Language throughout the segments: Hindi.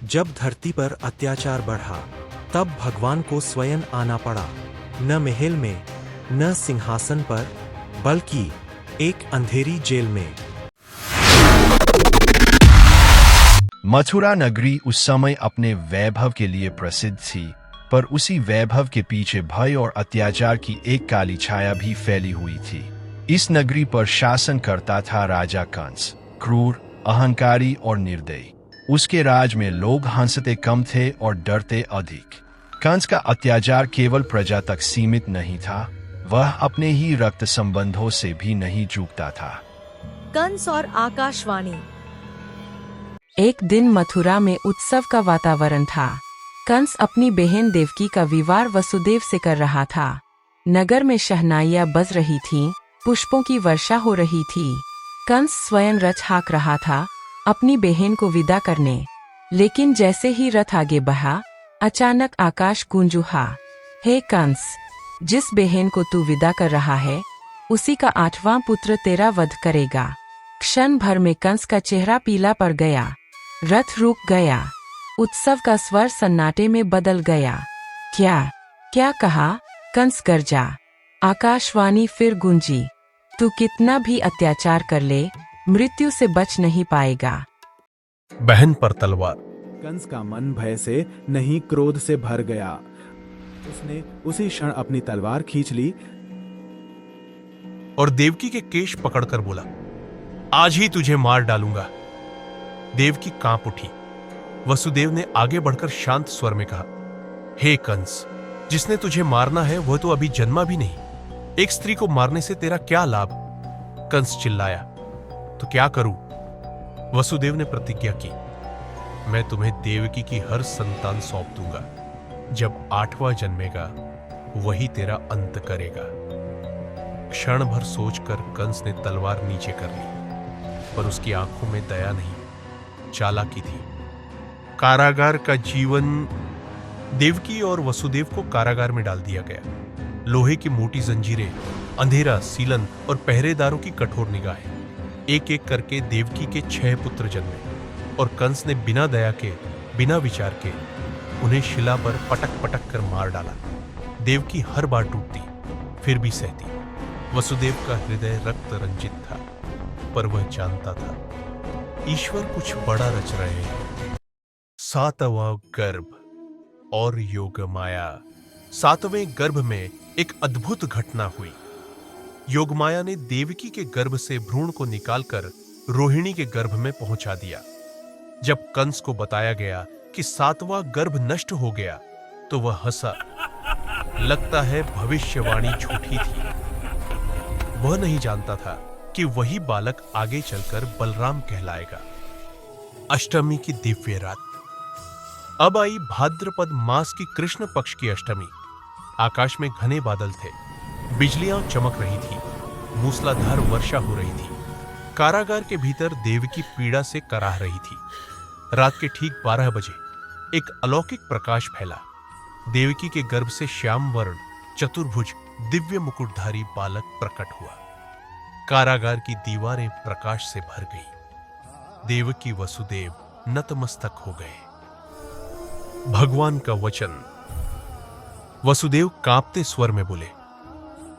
जब धरती पर अत्याचार बढ़ा, तब भगवान को स्वयं आना पड़ा, न महल में, न सिंहासन पर, बल्कि एक अंधेरी जेल में। मथुरा नगरी उस समय अपने वैभव के लिए प्रसिद्ध थी, पर उसी वैभव के पीछे भय और अत्याचार की एक काली छाया भी फैली हुई थी। इस नगरी पर शासन करता था राजा कंस, क्रूर, अहंकारी और निर्दयी। उसके राज में लोग हंसते कम थे और डरते अधिक। कंस का अत्याचार केवल प्रजा तक सीमित नहीं था, वह अपने ही रक्त संबंधों से भी नहीं चूकता था। कंस और आकाशवाणी। एक दिन मथुरा में उत्सव का वातावरण था। कंस अपनी बहन देवकी का विवाह वसुदेव से कर रहा था। नगर में शहनाइयां बज रही थीं, पुष्पों की वर्षा हो रही थी। कंस स्वयं रथ हाँक रहा था अपनी बहन को विदा करने, लेकिन जैसे ही रथ आगे बढ़ा, अचानक आकाश गूंज उठा। हे कंस, जिस बहन को तू विदा कर रहा है, उसी का 8वां पुत्र तेरा वध करेगा। क्षण भर में कंस का चेहरा पीला पड़ गया। रथ रुक गया। उत्सव का स्वर सन्नाटे में बदल गया। क्या कहा? कंस गरजा। आकाशवाणी फिर गूंजी, तू कितना भी अत्याचार कर ले, मृत्यु से बच नहीं पाएगा। बहन पर तलवार। कंस का मन भय से नहीं क्रोध से भर गया। उसने उसी क्षण अपनी तलवार खींच ली और देवकी के केश पकड़कर बोला, आज ही तुझे मार डालूंगा। देवकी कांप उठी। वसुदेव ने आगे बढ़कर शांत स्वर में कहा, हे कंस, जिसने तुझे मारना है वह तो अभी जन्मा भी नहीं। एक स्त्री को मारने से तेरा क्या लाभ? कंस चिल्लाया। तो क्या करूं? वसुदेव ने प्रतिज्ञा की, मैं तुम्हें देवकी की हर संतान सौंप दूंगा। जब 8वां जन्मेगा वही तेरा अंत करेगा। क्षण भर सोचकर कंस ने तलवार नीचे कर ली, पर उसकी आंखों में दया नहीं, चालाकी थी। कारागार का जीवन। देवकी और वसुदेव को कारागार में डाल दिया गया। लोहे की मोटी जंजीरें, अंधेरा, सीलन और पहरेदारों की कठोर निगाहें। एक एक करके देवकी के 6 पुत्र जन्मे और कंस ने बिना दया के, बिना विचार के उन्हें शिला पर पटक पटक कर मार डाला। देवकी हर बार टूटती, फिर भी सहती। वसुदेव का हृदय रक्त रंजित था, पर वह जानता था ईश्वर कुछ बड़ा रच रहे हैं। 7वां गर्भ और योग माया। 7वें गर्भ में एक अद्भुत घटना हुई। योगमाया ने देवकी के गर्भ से भ्रूण को निकालकर रोहिणी के गर्भ में पहुंचा दिया। जब कंस को बताया गया कि 7वां गर्भ नष्ट हो गया, तो वह हंसा। लगता है भविष्यवाणी झूठी थी। वह नहीं जानता था कि वही बालक आगे चलकर बलराम कहलाएगा। अष्टमी की दिव्य रात। अब आई भाद्रपद मास की कृष्ण पक्ष की अष्टमी। आकाश में घने बादल थे, बिजलियां चमक रही थी, मूसलाधार वर्षा हो रही थी। कारागार के भीतर देवकी पीड़ा से कराह रही थी। रात के ठीक 12 बजे एक अलौकिक प्रकाश फैला। देवकी के गर्भ से श्याम वर्ण, चतुर्भुज, दिव्य मुकुटधारी बालक प्रकट हुआ। कारागार की दीवारें प्रकाश से भर गई। देवकी वसुदेव नतमस्तक हो गए। भगवान का वचन। वसुदेव कांपते स्वर में बोले,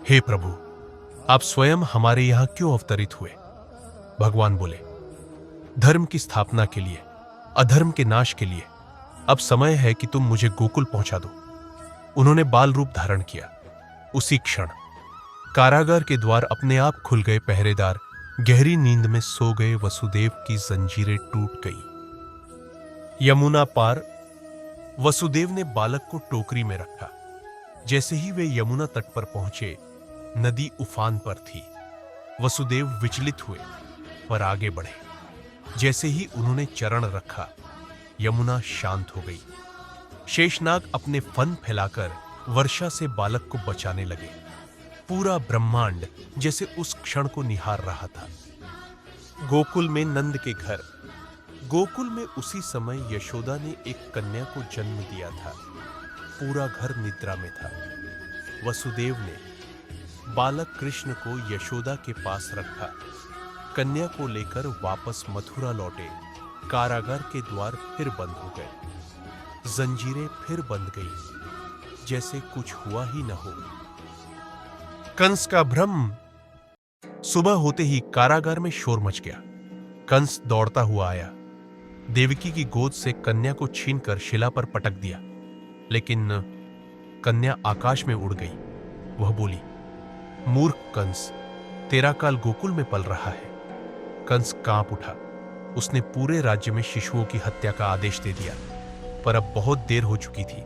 हे प्रभु, आप स्वयं हमारे यहां क्यों अवतरित हुए? भगवान बोले, धर्म की स्थापना के लिए, अधर्म के नाश के लिए। अब समय है कि तुम मुझे गोकुल पहुंचा दो। उन्होंने बाल रूप धारण किया। उसी क्षण कारागार के द्वार अपने आप खुल गए। पहरेदार गहरी नींद में सो गए। वसुदेव की जंजीरें टूट गई। यमुना पार। वसुदेव ने बालक को टोकरी में रखा। जैसे ही वे यमुना तट पर पहुंचे, नदी उफान पर थी। वसुदेव विचलित हुए, पर आगे बढ़े। जैसे ही उन्होंने चरण रखा, यमुना शांत हो गई। शेषनाग अपने फन फैलाकर वर्षा से बालक को बचाने लगे। पूरा ब्रह्मांड जैसे उस क्षण को निहार रहा था। गोकुल में नंद के घर। गोकुल में उसी समय यशोदा ने एक कन्या को जन्म दिया था। पूरा घर निद्रा में था। वसुदेव ने बालक कृष्ण को यशोदा के पास रखा। कन्या को लेकर वापस मथुरा लौटे। कारागार के द्वार फिर बंद हो गए। जंजीरें फिर बंद गई, जैसे कुछ हुआ ही न हो। कंस का भ्रम। सुबह होते ही कारागार में शोर मच गया। कंस दौड़ता हुआ आया, देवकी की गोद से कन्या को छीनकर शिला पर पटक दिया, लेकिन कन्या आकाश में उड़ गई। वह बोली, मूर्ख कंस, तेरा काल गोकुल में पल रहा है। कंस कांप उठा। उसने पूरे राज्य में शिशुओं की हत्या का आदेश दे दिया, पर अब बहुत देर हो चुकी थी।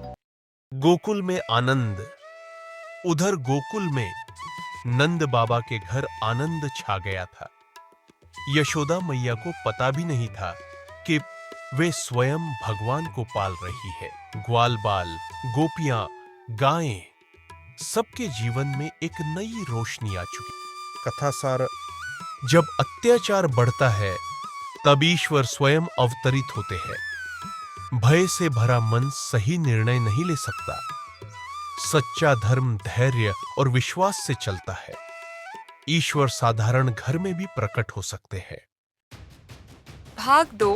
गोकुल में आनंद। उधर गोकुल में नंद बाबा के घर आनंद छा गया था। यशोदा मैया को पता भी नहीं था कि वे स्वयं भगवान को पाल रही है। ग्वाल बाल, गोपियां, गायें, सबके जीवन में एक नई रोशनी आ चुकी। कथा सार। जब अत्याचार बढ़ता है तब ईश्वर स्वयं अवतरित होते हैं। भय से भरा मन सही निर्णय नहीं ले सकता। सच्चा धर्म धैर्य और विश्वास से चलता है। ईश्वर साधारण घर में भी प्रकट हो सकते हैं। भाग 2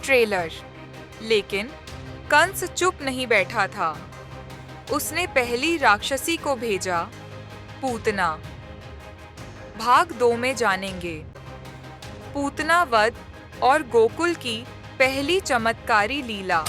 ट्रेलर। लेकिन कंस चुप नहीं बैठा था। उसने पहली राक्षसी को भेजा, पूतना। भाग 2 में जानेंगे पूतना वध और गोकुल की पहली चमत्कारी लीला।